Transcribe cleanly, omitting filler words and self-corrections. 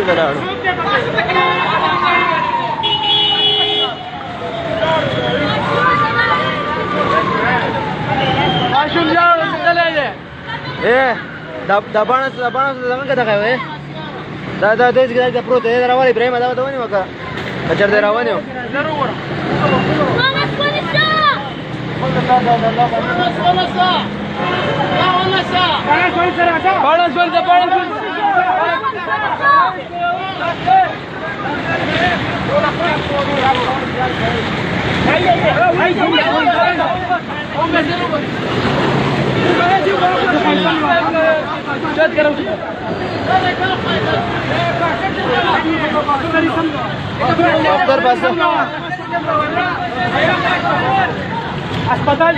ولاړو. ماشوم جوړ څه دی دا باڼه څنګه دغه وې دا دې پروت دی راوړی ابراهیم دا ونه وکړه کچر دی راوړی अस्पताल